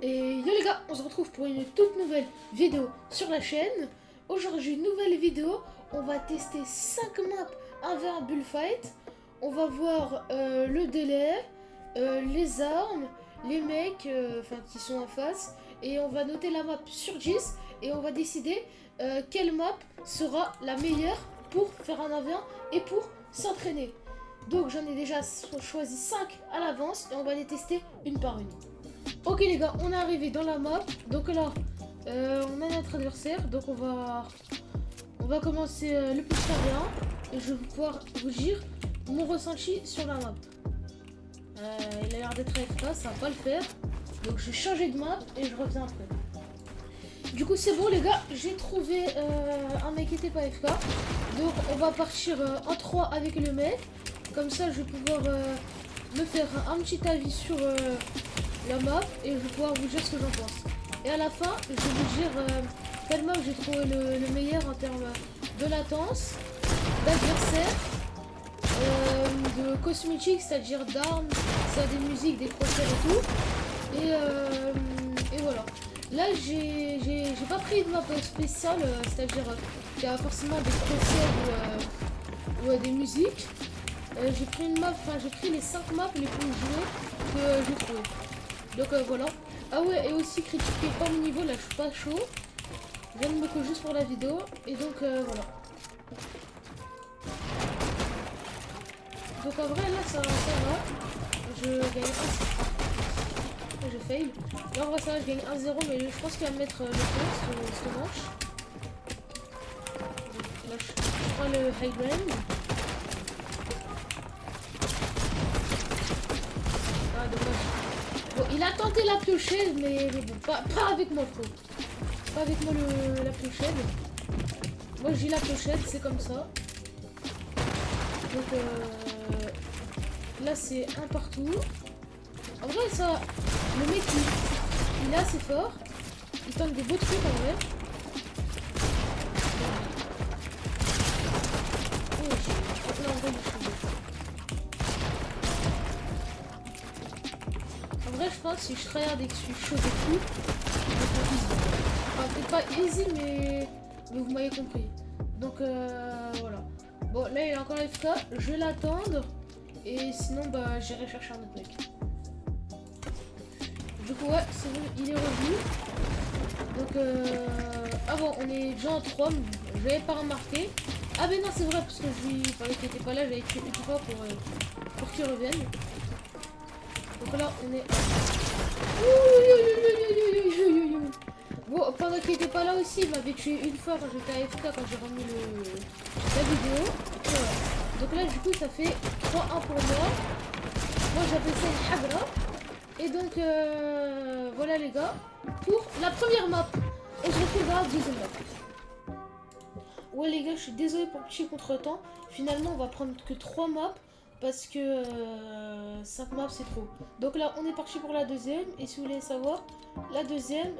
Et yo les gars, on se retrouve pour une toute nouvelle vidéo sur la chaîne. Aujourd'hui, une nouvelle vidéo, on va tester 5 maps 1v1 bullfight. On va voir le délai, les armes, les mecs qui sont en face. Et on va noter la map sur 10 et on va décider quelle map sera la meilleure pour faire un 1v1 et pour s'entraîner. Donc j'en ai déjà choisi 5 à l'avance et on va les tester une par une. Ok les gars, on est arrivé dans la map. Donc là, on a notre adversaire. Donc on va commencer le plus bien. Et je vais pouvoir vous dire mon ressenti sur la map. Il a l'air d'être AFK, ça va pas le faire. Donc je vais changer de map et je reviens après. Du coup c'est bon les gars, j'ai trouvé un mec qui était pas AFK. Donc on va partir en 3 avec le mec. Comme ça je vais pouvoir me faire un petit avis sur la map et je vais pouvoir vous dire ce que j'en pense. Et à la fin, je vais vous dire quelle map j'ai trouvé le meilleur en termes de latence, d'adversaire, de cosmétiques, c'est-à-dire d'armes, ça des musiques, des crochets et tout. Et voilà. Là, j'ai pas pris une map spéciale, c'est-à-dire qu'il y a forcément des crochets ou des musiques. J'ai pris une map, j'ai pris les 5 maps les plus jouées que j'ai trouvées. Donc voilà. Ah ouais, et aussi critiquez pas mon niveau, là je suis pas chaud. Je viens de me coller juste pour la vidéo. Et donc voilà. Donc en vrai là ça va. Je gagne 1. Je fail. Là en vrai ça va, je gagne 1-0, mais je pense qu'il va me mettre le point ce manche. Là je prends le high ground. Ah dommage. Bon, il a tenté la piochette, mais bon, pas avec moi, frérot. Pas avec moi la piochette. Moi, j'ai la piochette, c'est comme ça. Donc, là, c'est un partout. En vrai, ça, le mec, il est assez fort. Il tente des beaux trucs, en vrai. Oh, là, en vrai, en vrai, je pense si je regarde et que je suis chaud et tout, c'est pas easy, mais vous m'avez compris. Donc voilà. Bon, là il est encore AFK, je vais l'attendre et sinon bah j'irai chercher un autre mec. Du coup ouais, c'est bon, il est revenu. Donc ah bon, on est déjà en 3, je l'avais pas remarqué. Ah ben non c'est vrai parce que qu'il était pas là, j'avais tué une fois pour qu'il revienne. Donc là on est. Bon, pendant qu'il était pas là aussi, il m'avait tué une fois quand j'étais AFK, quand j'ai remis la vidéo. Voilà. Donc là, du coup, ça fait 3-1 pour moi. Moi, j'appelle ça une hagra. Et donc, voilà les gars, pour la première map. On se retrouve dans la deuxième map. Ouais les gars, je suis désolé pour le petit contretemps. Finalement, on va prendre que 3 maps. Parce que 5 maps c'est trop. Donc là on est parti pour la deuxième. Et si vous voulez savoir, la deuxième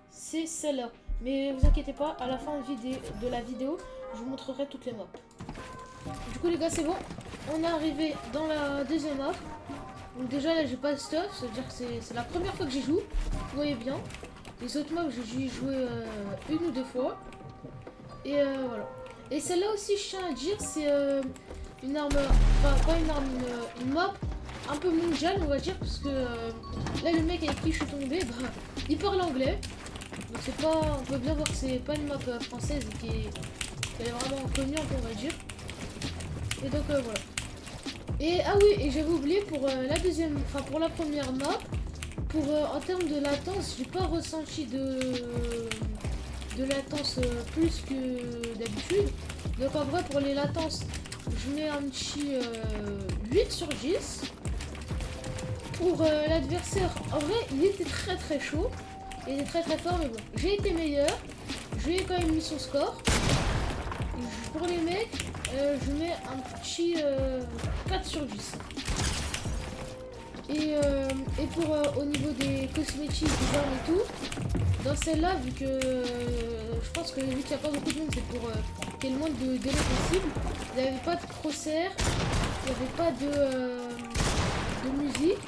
c'est celle-là. Mais vous inquiétez pas, à la fin de la vidéo, je vous montrerai toutes les maps. Du coup les gars c'est bon. On est arrivé dans la deuxième map. Donc déjà là j'ai pas de stuff. Ça veut dire que c'est la première fois que j'y joue. Vous voyez bien. Les autres maps j'ai joué une ou deux fois. Et voilà. Et celle-là aussi je tiens à dire c'est... une arme, enfin pas une arme, une map un peu mondiale on va dire parce que là le mec avec qui je suis tombé, bah, il parle anglais. Donc c'est pas, on peut bien voir que c'est pas une map française et qu'elle est vraiment connue on va dire. Et donc voilà. Et ah oui, et j'avais oublié pour la deuxième, enfin pour la première map, pour en termes de latence, j'ai pas ressenti de latence plus que d'habitude. Donc en vrai pour les latences je mets un petit 8 sur 10. Pour l'adversaire, en vrai, il était très chaud. Il était très fort, mais bon. J'ai été meilleur. Je lui ai quand même mis son score. Pour les mecs, je mets un petit 4 sur 10. Et pour au niveau des cosmétiques, des armes et tout, dans celle-là, vu que je pense que vu qu'il n'y a pas beaucoup de monde, c'est pour qu'il y ait le moins de délai possible. Il n'y avait pas de crosshair, il n'y avait pas de musique,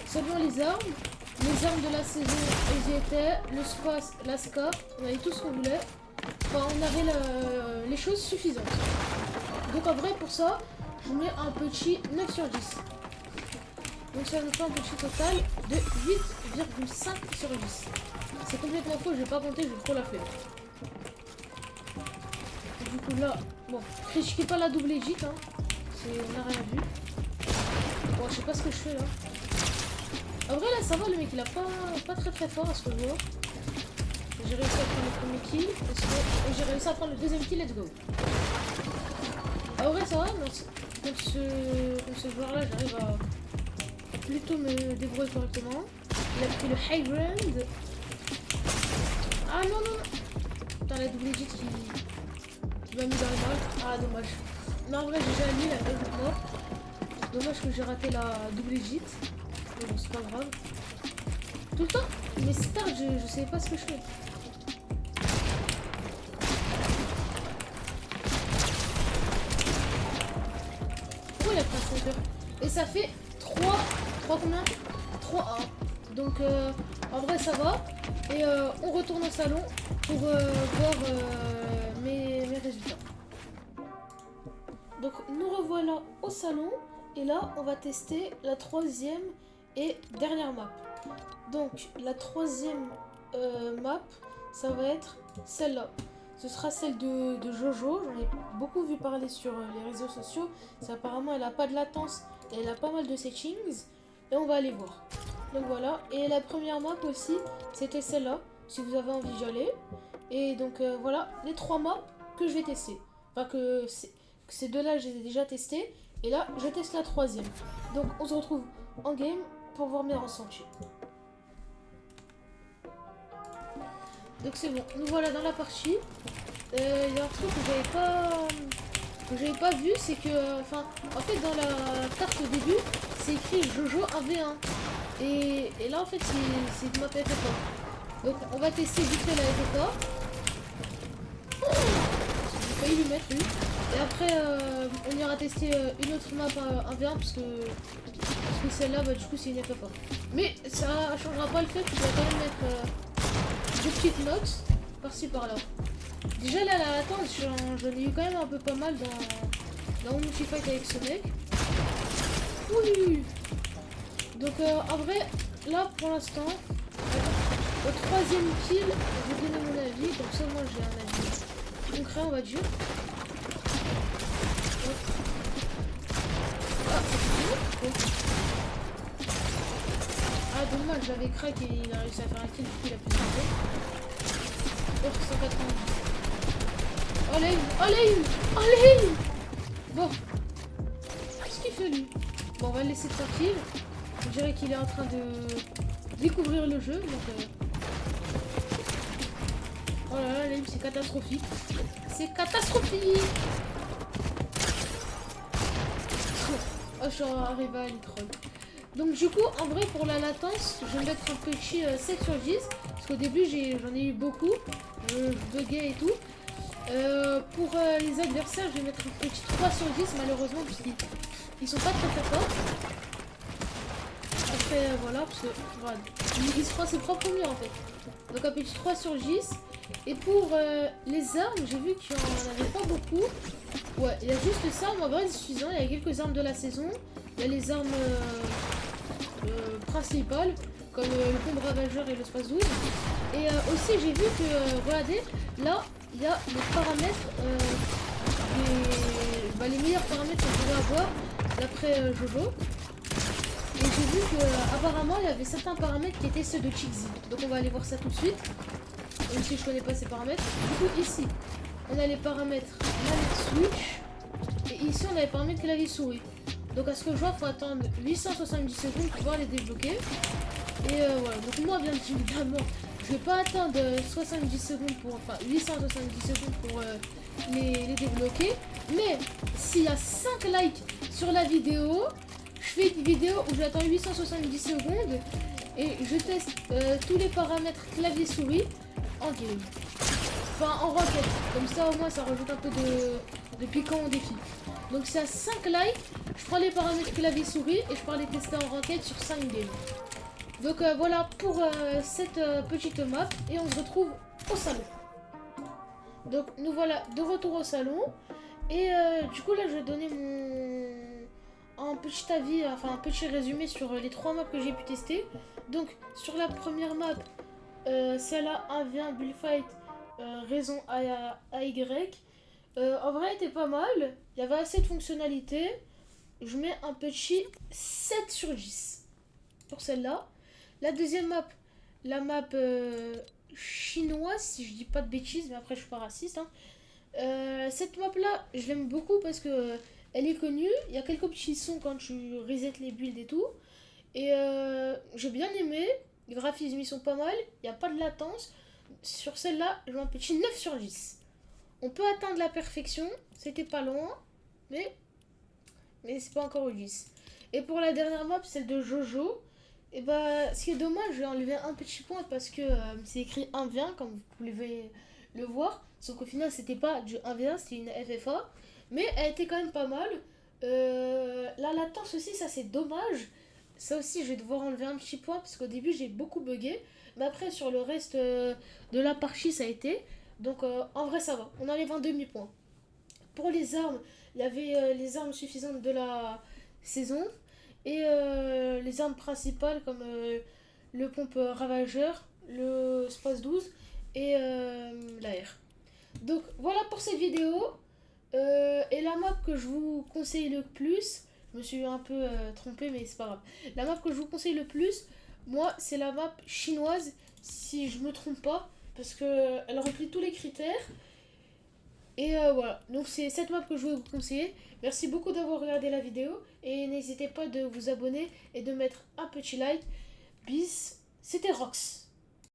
seulement les armes. Les armes de la saison, elles y étaient. Le space, la scar, on avait tout ce qu'on voulait. Enfin, on avait les choses suffisantes. Donc en vrai, pour ça, je mets un petit 9 sur 10. Donc ça nous fait un petit total de 8,5 sur 10. C'est complètement faux, je vais pas compter, je vais trop la flemme. Du coup là, bon, critiquez pas la double edit, hein. On n'a rien vu. Bon, je sais pas ce que je fais là. En vrai là ça va, le mec il a pas très fort à ce que je vois. J'ai réussi à prendre le premier kill. Et j'ai réussi à prendre le deuxième kill, let's go. En vrai ça va, contre ce joueur là j'arrive à plutôt me débrouiller correctement. Il a pris le high ground. Ah non. Putain la double edit qui m'a mis dans le mal. Ah dommage. Mais en vrai j'ai déjà mis la double mort. Dommage que j'ai raté la double edit. Mais bon c'est pas grave. Tout le temps, mais start je savais pas ce que je fais. Pourquoi il a pris un sniper? Et ça fait 3 combien? 3-1. Donc en vrai ça va. Et on retourne au salon pour voir mes résultats. Donc nous revoilà au salon. Et là on va tester la troisième et dernière map. Donc la troisième map, ça va être celle-là. Ce sera celle de Jojo. J'en ai beaucoup vu parler sur les réseaux sociaux. Apparemment elle a pas de latence et elle a pas mal de settings. Et on va aller voir. Donc voilà. Et la première map aussi, c'était celle-là. Si vous avez envie d'y aller. Et donc voilà les 3 maps que je vais tester. Enfin que ces deux-là, je les ai déjà testés. Et là, je teste la troisième. Donc on se retrouve en game pour voir mes ressentis. Donc c'est bon, nous voilà dans la partie. Il y a un truc que j'avais pas vu, c'est que, enfin, en fait dans la carte au début, c'est écrit Jojo 1v1. Et là en fait c'est une map FFA. Donc on va tester vite fait la FFA. J'ai failli lui mettre lui. Et après on ira tester une autre map 1v1 parce que celle-là, bah, du coup c'est une FFA. Mais ça changera pas le fait que je vais quand même mettre des petites notes par-ci par-là. Déjà là, la latence, j'en ai eu quand même un peu pas mal dans mon multi-fight avec ce mec. Oui. Donc en vrai, là pour l'instant, au troisième kill, je vais donner mon avis, comme ça moi j'ai un avis concret on va dire. Ah dommage, j'avais crack et il a réussi à faire un kill, du coup il a plus de temps. Oh 190. Allez. Bon. Qu'est-ce qu'il fait lui? Bon on va le laisser tranquille. On dirait qu'il est en train de découvrir le jeu. Donc, oh là là, l'aim c'est catastrophique. C'est catastrophique. Oh je suis arrivé à l'écran. Donc du coup, en vrai, pour la latence, je vais mettre un petit 7 sur 10. Parce qu'au début, j'en ai eu beaucoup. Je buguais et tout. Pour les adversaires, je vais mettre un petit 3 sur 10, malheureusement, puisqu'ils sont pas très forts. Après, voilà, parce que voilà, ils se font ses propres mieux en fait. Donc un petit 3 sur 10. Et pour les armes, j'ai vu qu'il n'y en avait pas beaucoup. Ouais, il y a juste ça, mais en vrai, c'est suffisant. Il y a quelques armes de la saison. Il y a les armes principales, comme le pompe ravageur et le space 12. Et aussi, j'ai vu que, regardez, là, il y a les paramètres, les meilleurs paramètres qu'on pourrait avoir d'après Jojo. Et j'ai vu qu'apparemment, il y avait certains paramètres qui étaient ceux de Chixi. Donc on va aller voir ça tout de suite. Même si je connais pas ces paramètres. Du coup, ici, on a les paramètres manette switch. Et ici, on a les paramètres clavier souris. Donc à ce que je vois, il faut attendre 870 secondes pour pouvoir les débloquer. Et voilà, donc moi bien évidemment, je vais pas attendre 70 secondes pour, enfin 870 secondes pour les débloquer. Mais s'il y a 5 likes sur la vidéo, je fais une vidéo où j'attends 870 secondes et je teste tous les paramètres clavier souris en game. Enfin en roquette, comme ça au moins ça rajoute un peu de piquant au défi. Donc c'est à 5 likes, je prends les paramètres clavier souris et je pars les tester en ranked sur 5 games. Donc voilà pour cette petite map et on se retrouve au salon. Donc nous voilà de retour au salon et du coup là je vais donner un petit avis, enfin un petit résumé sur les 3 maps que j'ai pu tester. Donc sur la première map, celle-là 1v1 bullfight raison AY. En vrai elle était pas mal, il y avait assez de fonctionnalités. Je mets un petit 7 sur 10 pour celle-là. La deuxième map, la map chinoise, si je dis pas de bêtises, mais après je suis pas raciste. Hein. Cette map là, je l'aime beaucoup parce que elle est connue. Il y a quelques petits sons quand tu reset les builds et tout. Et j'ai bien aimé. Les graphismes ils sont pas mal. Il n'y a pas de latence. Sur celle-là, je mets un petit 9 sur 10. On peut atteindre la perfection. C'était pas loin. Mais c'est pas encore au 10. Et pour la dernière map, celle de Jojo. Et bah, ce qui est dommage, j'ai enlevé un petit point parce que c'est écrit 1v1, comme vous pouvez le voir. Sauf qu'au final, c'était pas du 1v1, c'était une FFA. Mais elle était quand même pas mal. La latence aussi, ça c'est dommage. Ça aussi, je vais devoir enlever un petit point parce qu'au début, j'ai beaucoup bugué. Mais après, sur le reste de la partie, ça a été. Donc en vrai, ça va. On enlève un demi-point. Pour les armes, il y avait les armes suffisantes de la saison. Et les armes principales comme le pompe ravageur, le space 12 et l'AR. Donc voilà pour cette vidéo. Et la map que je vous conseille le plus, je me suis un peu trompé mais c'est pas grave. La map que je vous conseille le plus, moi c'est la map chinoise si je me trompe pas. Parce qu'elle remplit tous les critères. Et voilà, donc c'est cette map que je vais vous conseiller. Merci beaucoup d'avoir regardé la vidéo et n'hésitez pas de vous abonner et de mettre un petit like. Bis, c'était Rox.